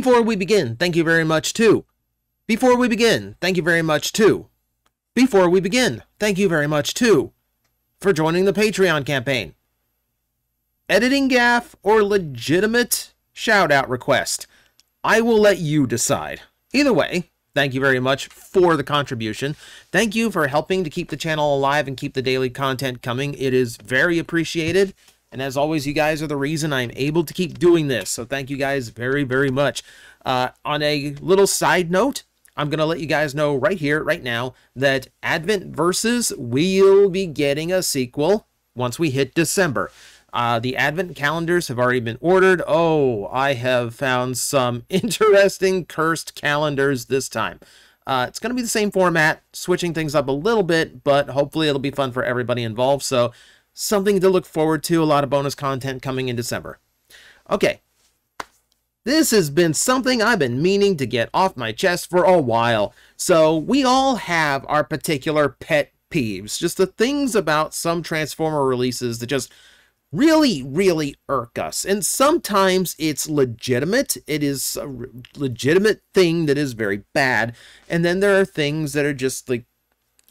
Before we begin, thank you very much too. Before we begin, thank you very much too. Before we begin, thank you very much too for joining the Patreon campaign. Editing gaffe or legitimate shout-out request? I will let you decide. Either way, thank you very much for the contribution. Thank you for helping to keep the channel alive and keep the daily content coming. It is very appreciated. And as always, you guys are the reason I'm able to keep doing this. So thank you guys very, very much. On a little side note, I'm going to let you guys know right here, right now, that Advent Versus will be getting a sequel once we hit December. The Advent calendars have already been ordered. Oh, I have found some interesting cursed calendars this time. It's going to be the same format, switching things up a little bit, but hopefully it'll be fun for everybody involved. So something to look forward to, a lot of bonus content coming in December. Okay. This has been something I've been meaning to get off my chest for a while. So we all have our particular pet peeves, just the things about some Transformer releases that just really, really irk us. And sometimes it's legitimate. It is a legitimate thing that is very bad. And then there are things that are just like,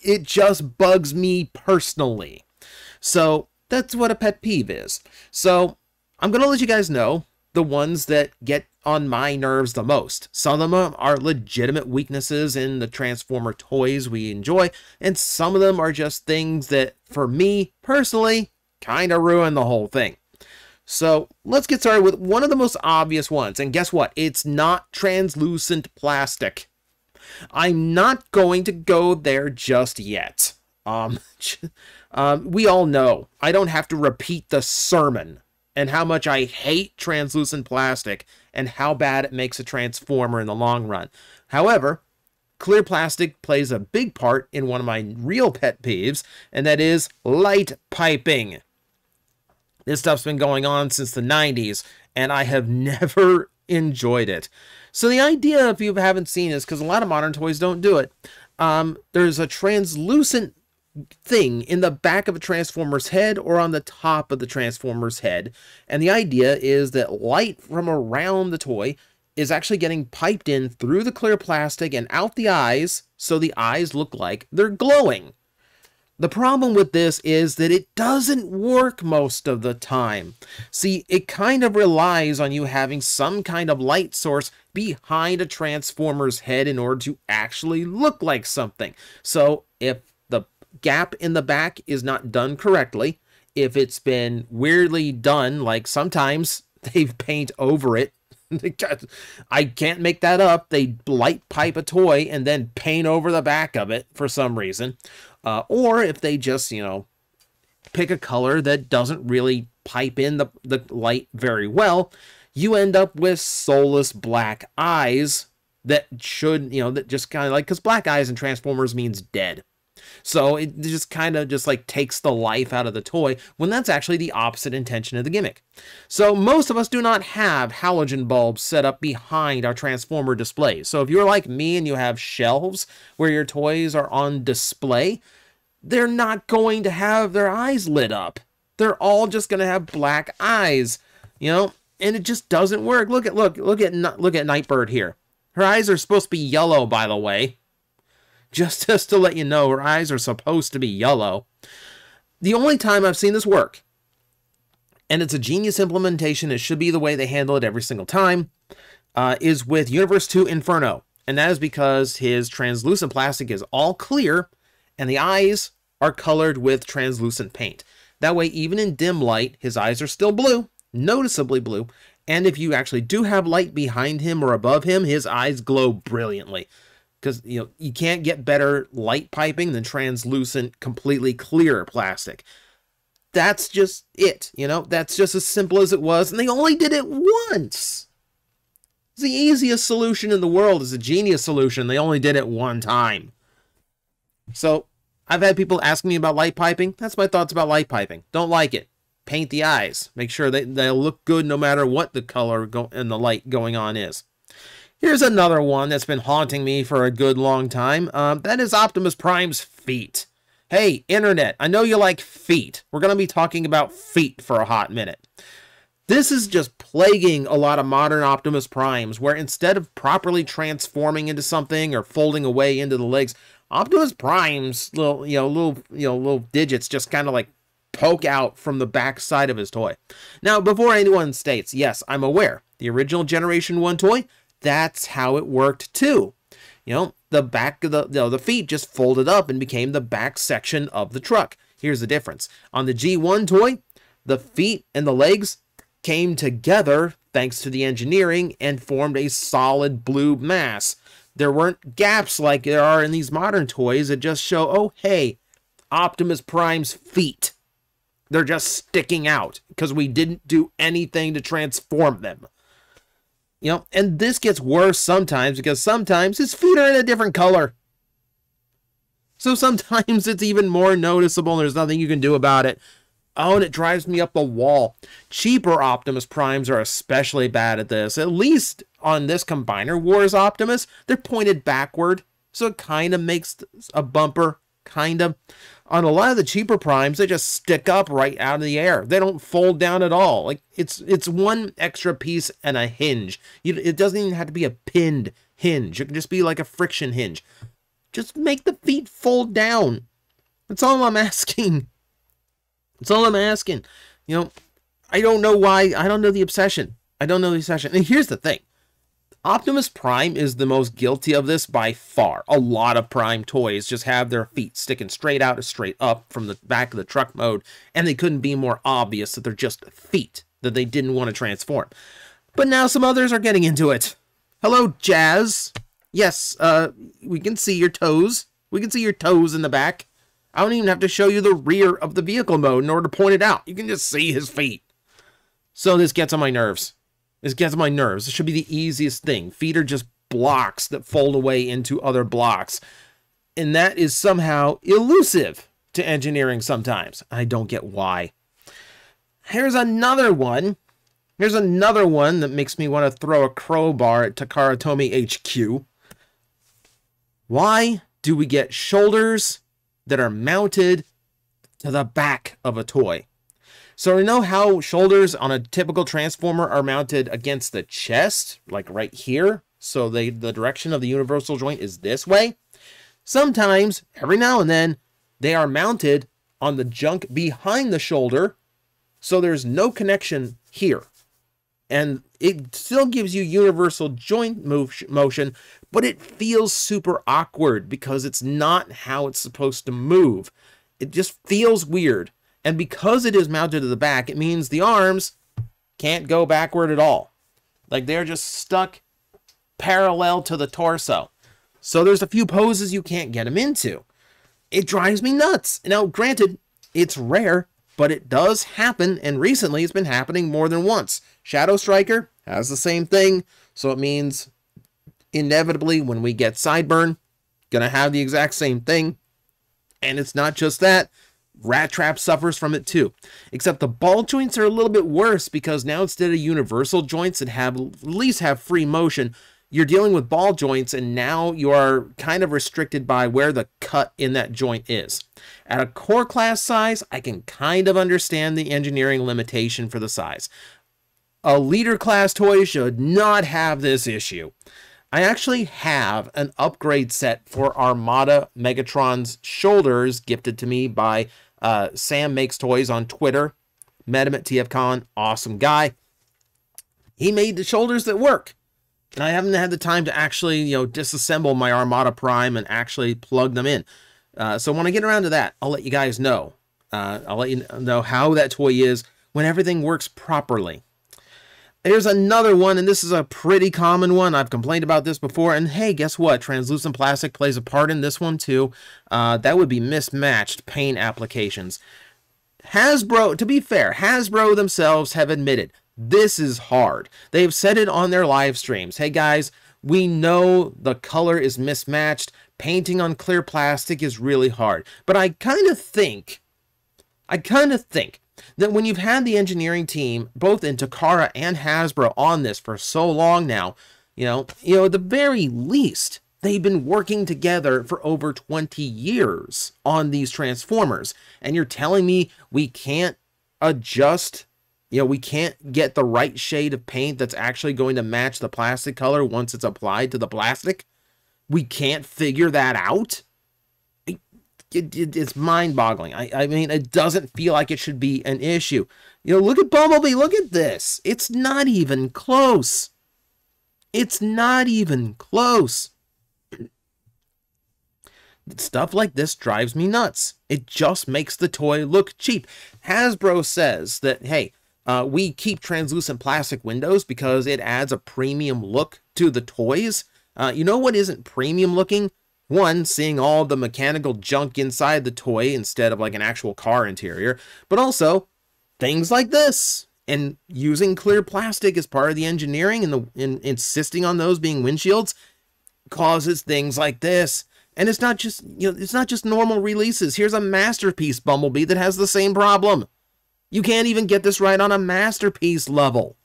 it just bugs me personally. So that's what a pet peeve is. So I'm going to let you guys know the ones that get on my nerves the most. Some of them are legitimate weaknesses in the Transformer toys we enjoy, and some of them are just things that, for me personally, kind of ruin the whole thing. So let's get started with one of the most obvious ones. And guess what? It's not translucent plastic. I'm not going to go there just yet. We all know I don't have to repeat the sermon and how much I hate translucent plastic and how bad it makes a Transformer in the long run. However, clear plastic plays a big part in one of my real pet peeves, and that is light piping. This stuff's been going on since the 90s, and I have never enjoyed it. So the idea, if you haven't seen this, because a lot of modern toys don't do it, there's a translucent thing in the back of a Transformer's head or on the top of the Transformer's head. And the idea is that light from around the toy is actually getting piped in through the clear plastic and out the eyes, so the eyes look like they're glowing. The problem with this is that it doesn't work most of the time. See, it kind of relies on you having some kind of light source behind a Transformer's head in order to actually look like something. So if the gap in the back is not done correctly, if it's been weirdly done, like sometimes they paint over it, I can't make that up. They light pipe a toy and then paint over the back of it for some reason. Or if they just, pick a color that doesn't really pipe in the light very well, you end up with soulless black eyes that should, that just kind of like, because black eyes in Transformers means dead. So it just kind of just like takes the life out of the toy when that's actually the opposite intention of the gimmick. So most of us do not have halogen bulbs set up behind our Transformer displays. So if you're like me and you have shelves where your toys are on display, they're not going to have their eyes lit up. They're all just going to have black eyes, and it just doesn't work. Look at Nightbird here. Her eyes are supposed to be yellow, by the way. Just to let you know, her eyes are supposed to be yellow. The only time I've seen this work, and it's a genius implementation, it should be the way they handle it every single time, is with Universe 2 Inferno. And that is because his translucent plastic is all clear, and the eyes are colored with translucent paint. That way, even in dim light, his eyes are still blue, noticeably blue, and if you actually do have light behind him or above him, his eyes glow brilliantly. Because, you can't get better light piping than translucent, completely clear plastic. That's just it, That's just as simple as it was, and they only did it once. It's the easiest solution in the world. It's a genius solution. They only did it one time. So, I've had people ask me about light piping. That's my thoughts about light piping. Don't like it. Paint the eyes. Make sure they'll look good no matter what the color and the light going on is. Here's another one that's been haunting me for a good long time. That is Optimus Prime's feet. Hey, Internet, I know you like feet. We're going to be talking about feet for a hot minute. This is just plaguing a lot of modern Optimus Primes, where instead of properly transforming into something or folding away into the legs, Optimus Prime's little digits just kind of like poke out from the back side of his toy. Now, before anyone states, yes, I'm aware, the original Generation 1 toy, that's how it worked too. The back of the feet just folded up and became the back section of the truck. Here's the difference. On the G1 toy, the feet and the legs came together thanks to the engineering and formed a solid blue mass. There weren't gaps like there are in these modern toys that just show, oh, hey, Optimus Prime's feet. They're just sticking out because we didn't do anything to transform them. And this gets worse sometimes because sometimes his feet are in a different color. So sometimes it's even more noticeable and there's nothing you can do about it. Oh, and it drives me up the wall. Cheaper Optimus Primes are especially bad at this. At least on this Combiner Wars Optimus, they're pointed backward. So it kind of makes a bumper, kind of. On a lot of the cheaper Primes, they just stick up right out of the air. They don't fold down at all. Like it's one extra piece and a hinge. It doesn't even have to be a pinned hinge. It can just be like a friction hinge. Just make the feet fold down. That's all I'm asking. That's all I'm asking. I don't know why. I don't know the obsession. And here's the thing. Optimus Prime is the most guilty of this by far. A lot of Prime toys just have their feet sticking straight out or straight up from the back of the truck mode, and they couldn't be more obvious that they're just feet, that they didn't want to transform. But now some others are getting into it. Hello, Jazz. Yes, we can see your toes. We can see your toes in the back. I don't even have to show you the rear of the vehicle mode in order to point it out. You can just see his feet. So this gets on my nerves. This should be the easiest thing. Feet are just blocks that fold away into other blocks. And that is somehow elusive to engineering sometimes. I don't get why. Here's another one. That makes me want to throw a crowbar at Takara Tomy HQ. Why do we get shoulders that are mounted to the back of a toy? So we know how shoulders on a typical Transformer are mounted against the chest, like right here. So the direction of the universal joint is this way. Sometimes, every now and then, they are mounted on the junk behind the shoulder, so there's no connection here. And it still gives you universal joint motion, but it feels super awkward because it's not how it's supposed to move. It just feels weird. And because it is mounted to the back, it means the arms can't go backward at all. Like they're just stuck parallel to the torso. So there's a few poses you can't get them into. It drives me nuts. Now, granted, it's rare, but it does happen, and recently it's been happening more than once. Shadow Striker has the same thing, so it means inevitably when we get Sideburn, gonna have the exact same thing. And it's not just that. Rat Trap suffers from it too, except the ball joints are a little bit worse because now instead of universal joints that at least have free motion, you're dealing with ball joints, and now you are kind of restricted by where the cut in that joint is. At a core class size, I can kind of understand the engineering limitation for the size. A leader class toy should not have this issue. I actually have an upgrade set for Armada Megatron's shoulders gifted to me by Sam Makes Toys on Twitter. Met him at TFCon. Awesome guy. He made the shoulders that work. And I haven't had the time to actually, disassemble my Armada Prime and actually plug them in. So when I get around to that, I'll let you guys know. I'll let you know how that toy is when everything works properly. Here's another one, and this is a pretty common one. I've complained about this before, and hey, guess what? Translucent plastic plays a part in this one too. That would be mismatched paint applications. Hasbro, to be fair, Hasbro themselves have admitted this is hard. They've said it on their live streams. Hey guys, we know the color is mismatched. Painting on clear plastic is really hard. But I kind of think that when you've had the engineering team, both in Takara and Hasbro, on this for so long now, at the very least, they've been working together for over 20 years on these Transformers. And you're telling me we can't adjust we can't get the right shade of paint that's actually going to match the plastic color once it's applied to the plastic. We can't figure that out. It's mind-boggling. I mean, it doesn't feel like it should be an issue. Look at Bumblebee. Look at this. It's not even close. It's not even close. Stuff like this drives me nuts. It just makes the toy look cheap. Hasbro says that, hey, we keep translucent plastic windows because it adds a premium look to the toys. You know what isn't premium looking? One, seeing all the mechanical junk inside the toy instead of like an actual car interior, but also things like this. And using clear plastic as part of the engineering and insisting on those being windshields causes things like this. And it's not just, it's not just normal releases. Here's a Masterpiece Bumblebee that has the same problem. You can't even get this right on a Masterpiece level.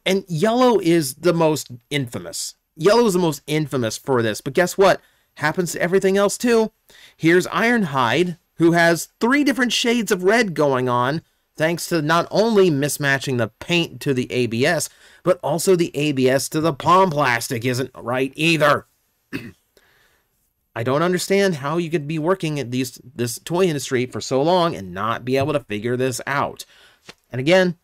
And yellow is the most infamous. Yellow is the most infamous for this, but guess what? Happens to everything else too. Here's Ironhide, who has 3 different shades of red going on, thanks to not only mismatching the paint to the ABS, but also the ABS to the palm plastic isn't right either. I don't understand how you could be working at this toy industry for so long and not be able to figure this out. And again,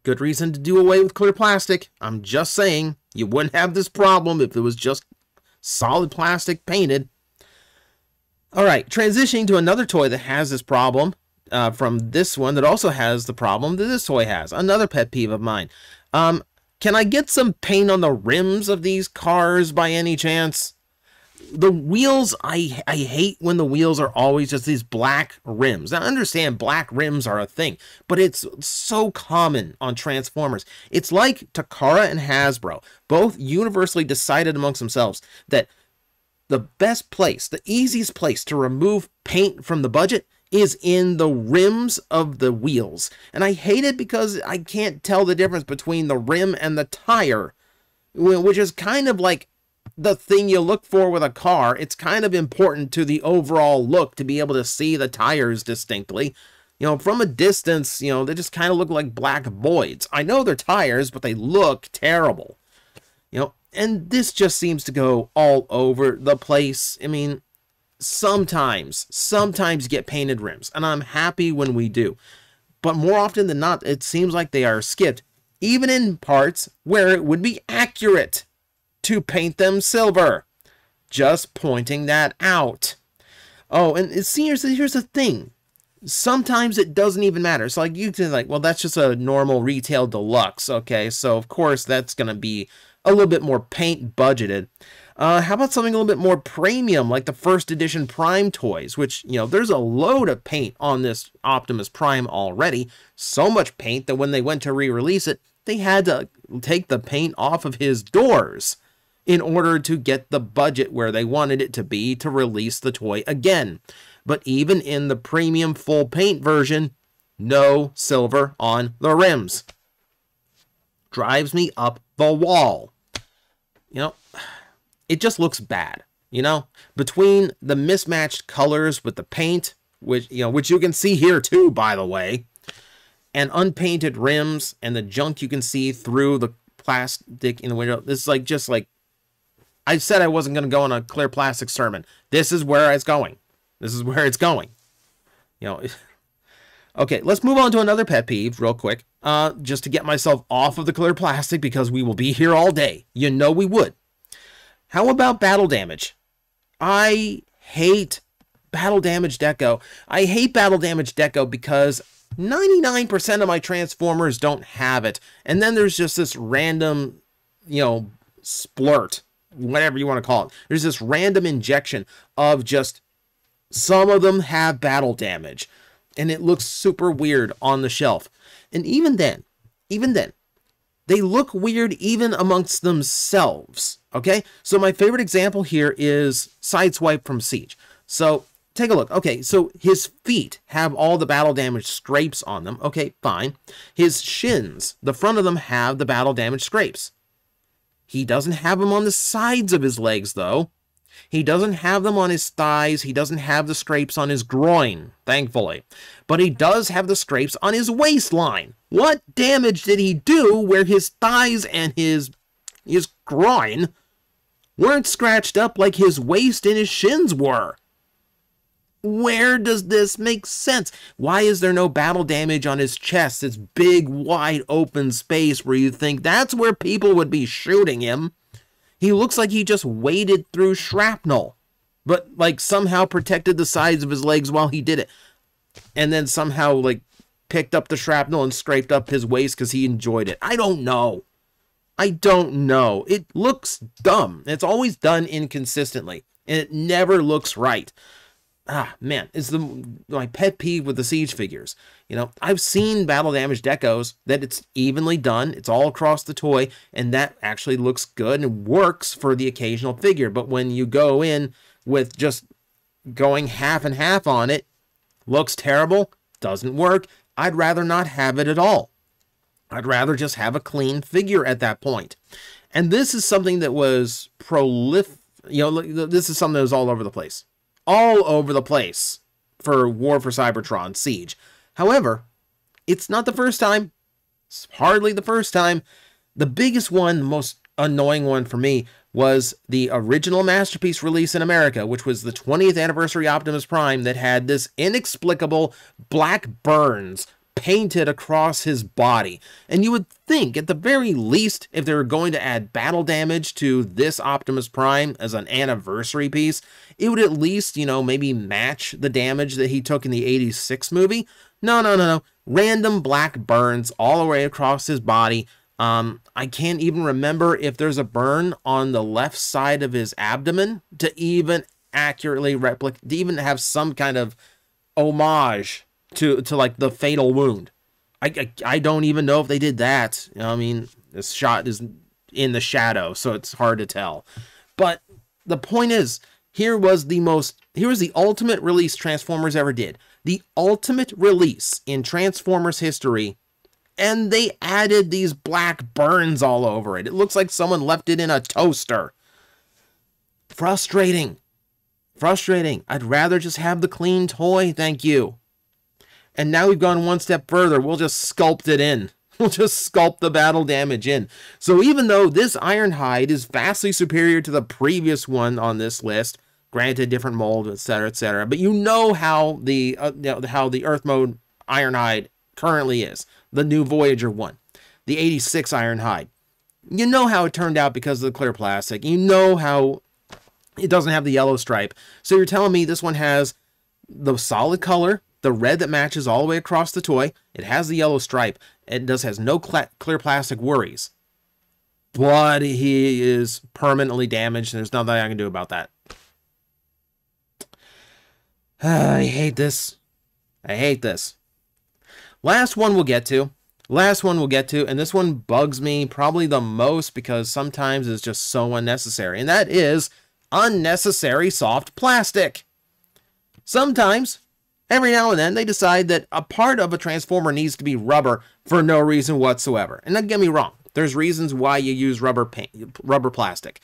good reason to do away with clear plastic. I'm just saying, you wouldn't have this problem if it was just solid plastic painted. All right, transitioning to another toy that has this problem from this one that also has the problem that this toy has. Another pet peeve of mine. Can I get some paint on the rims of these cars by any chance? The wheels, I hate when the wheels are always just these black rims. Now, I understand black rims are a thing, but it's so common on Transformers. It's like Takara and Hasbro both universally decided amongst themselves that the best place, the easiest place to remove paint from the budget is in the rims of the wheels. And I hate it because I can't tell the difference between the rim and the tire, which is kind of like the thing you look for with a car. It's kind of important to the overall look to be able to see the tires distinctly. From a distance, they just kind of look like black voids. I know they're tires, but they look terrible. And this just seems to go all over the place. I mean, sometimes get painted rims, and I'm happy when we do. But more often than not, it seems like they are skipped, even in parts where it would be accurate to paint them silver. Just pointing that out. Oh, and here's the thing. Sometimes it doesn't even matter. So like you can well, that's just a normal retail deluxe. Okay, so of course that's going to be a little bit more paint budgeted. How about something a little bit more premium, like the first edition Prime toys, which, there's a load of paint on this Optimus Prime already. So much paint that when they went to re-release it, they had to take the paint off of his doors in order to get the budget where they wanted it to be to release the toy again. But even in the premium full paint version, no silver on the rims. Drives me up the wall. It just looks bad. Between the mismatched colors with the paint, which you can see here too, by the way, and unpainted rims and the junk you can see through the plastic in the window. This is just like I said I wasn't going to go on a clear plastic sermon. This is where it's going. This is where it's going. Okay, let's move on to another pet peeve real quick. Just to get myself off of the clear plastic because we will be here all day. We would. How about battle damage? I hate battle damage deco. I hate battle damage deco because 99% of my Transformers don't have it. And then there's just this random, splurt, whatever you want to call it. There's this random injection of just some of them have battle damage. And it looks super weird on the shelf. And even then, they look weird even amongst themselves. Okay, so my favorite example here is Sideswipe from Siege. So take a look. Okay, so his feet have all the battle damage scrapes on them. Okay, fine. His shins, the front of them have the battle damage scrapes. He doesn't have them on the sides of his legs, though. He doesn't have them on his thighs. He doesn't have the scrapes on his groin, thankfully. But he does have the scrapes on his waistline. What damage did he do where his thighs and his groin weren't scratched up like his waist and his shins were? Where does this make sense? Why is there no battle damage on his chest? This big, wide open space where you think that's where people would be shooting him. He looks like he just waded through shrapnel, but like somehow protected the sides of his legs while he did it. And then somehow like picked up the shrapnel and scraped up his waist because he enjoyed it. I don't know. I don't know. It looks dumb. It's always done inconsistently, and it never looks right. Ah, man, it's my pet peeve with the Siege figures. You know, I've seen battle damage decos that it's evenly done, it's all across the toy, and that actually looks good and works for the occasional figure. But when you go in with just going half and half on it, looks terrible, doesn't work. I'd rather not have it at all. I'd rather just have a clean figure at that point. And this is something that was this is something that was all over the place. All over the place for War for Cybertron Siege. However, it's not the first time. It's hardly the first time. The biggest one, the most annoying one for me, was the original Masterpiece release in America, which was the 20th anniversary Optimus Prime that had this inexplicable black burns painted across his body. And you would think, at the very least, if they were going to add battle damage to this Optimus Prime as an anniversary piece, it would at least, you know, maybe match the damage that he took in the 86 movie. No. Random black burns all the way across his body. I can't even remember if there's a burn on the left side of his abdomen to even accurately replicate, to even have some kind of homage to like the fatal wound. I don't even know if they did that. You know, I mean, this shot is in the shadow, so it's hard to tell. But the point is, here was the ultimate release Transformers ever did. The ultimate release in Transformers history, and they added these black burns all over it. It looks like someone left it in a toaster. Frustrating. I'd rather just have the clean toy, thank you. And now we've gone one step further. We'll just sculpt it in. We'll just sculpt the battle damage in. So even though this Ironhide is vastly superior to the previous one on this list, granted different mold, etc., but you know how the Earth mode Ironhide currently is, the new Voyager one, the 86 Ironhide. You know how it turned out because of the clear plastic. You know how it doesn't have the yellow stripe. So you're telling me this one has the solid color, the red that matches all the way across the toy. It has the yellow stripe. It has no clear plastic worries. But he is permanently damaged, and there's nothing I can do about that. I hate this. Last one we'll get to, and this one bugs me probably the most because sometimes it's just so unnecessary, and that is unnecessary soft plastic. Sometimes, every now and then, they decide that a part of a Transformer needs to be rubber for no reason whatsoever. And don't get me wrong, there's reasons why you use rubber plastic.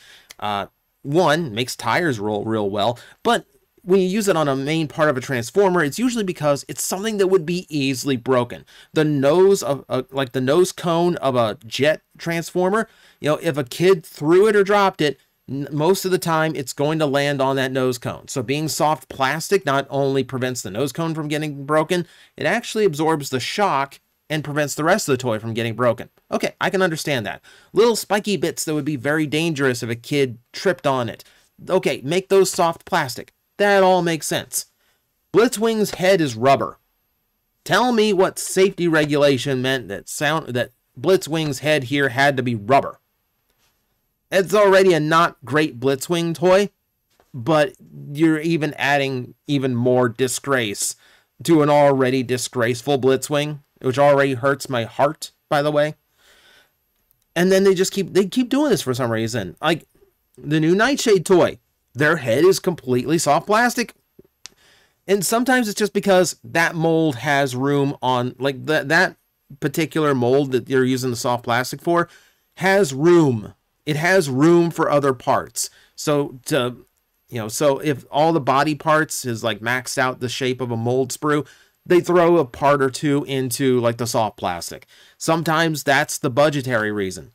One, makes tires roll real well, but when you use it on a main part of a Transformer, it's usually because it's something that would be easily broken. The nose of, like the nose cone of a jet Transformer, you know, if a kid threw it or dropped it, most of the time it's going to land on that nose cone. So being soft plastic not only prevents the nose cone from getting broken, it actually absorbs the shock and prevents the rest of the toy from getting broken. Okay, I can understand that. Little spiky bits that would be very dangerous if a kid tripped on it. Okay, make those soft plastic. That all makes sense. Blitzwing's head is rubber. Tell me what safety regulation meant that Blitzwing's head here had to be rubber. It's already a not great Blitzwing toy, but you're even adding even more disgrace to an already disgraceful Blitzwing, which already hurts my heart, by the way. And then they keep doing this for some reason. Like the new Nightshade toy, their head is completely soft plastic. And sometimes it's just because that mold has room on, like that particular mold that you're using the soft plastic for has room. It has room for other parts. So to You know, so if all the body parts is like maxed out the shape of a mold sprue, they throw a part or two into like the soft plastic. Sometimes that's the budgetary reason.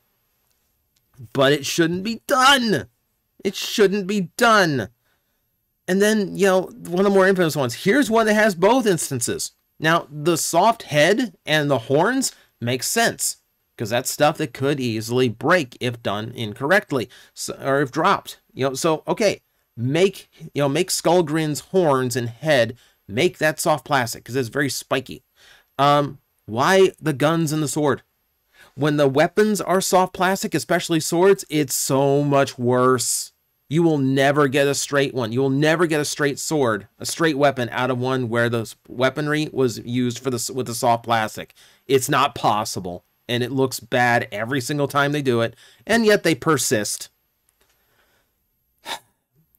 But it shouldn't be done. It shouldn't be done. And then, you know, one of the more infamous ones. Here's one that has both instances. Now, the soft head and the horns make sense, because that's stuff that could easily break if done incorrectly, or if dropped. You know, so okay, make Skullgrind's horns and head, make that soft plastic, because it's very spiky. Why the guns and the sword? When the weapons are soft plastic, especially swords, it's so much worse. You will never get a straight one. You will never get a straight sword, a straight weapon out of one where the weaponry was used with the soft plastic. It's not possible, and it looks bad every single time they do it, and yet they persist.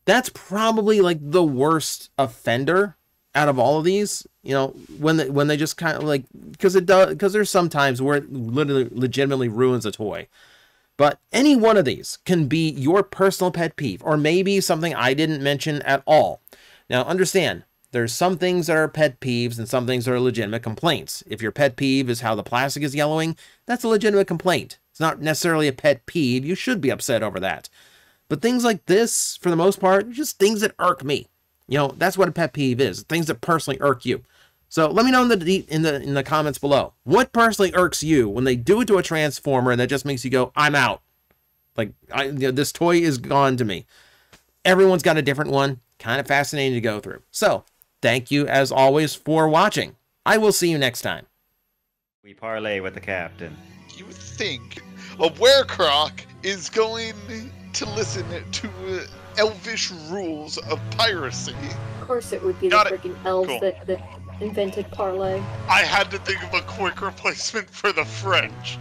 That's probably like the worst offender out of all of these. You know, when they just kind of like, because there's some times where it literally legitimately ruins a toy. But any one of these can be your personal pet peeve, or maybe something I didn't mention at all. Now, understand, there's some things that are pet peeves and some things that are legitimate complaints. If your pet peeve is how the plastic is yellowing, that's a legitimate complaint. It's not necessarily a pet peeve. You should be upset over that. But things like this, for the most part, are just things that irk me. You know, that's what a pet peeve is. Things that personally irk you. So let me know in the comments below. What personally irks you when they do it to a Transformer and that just makes you go, I'm out. Like, this toy is gone to me. Everyone's got a different one. Kind of fascinating to go through. So, thank you as always for watching. I will see you next time. We parlay with the captain. You think a werecroc is going to listen to elvish rules of piracy? Of course it would be the freaking elves that invented parlay. I had to think of a quick replacement for the French.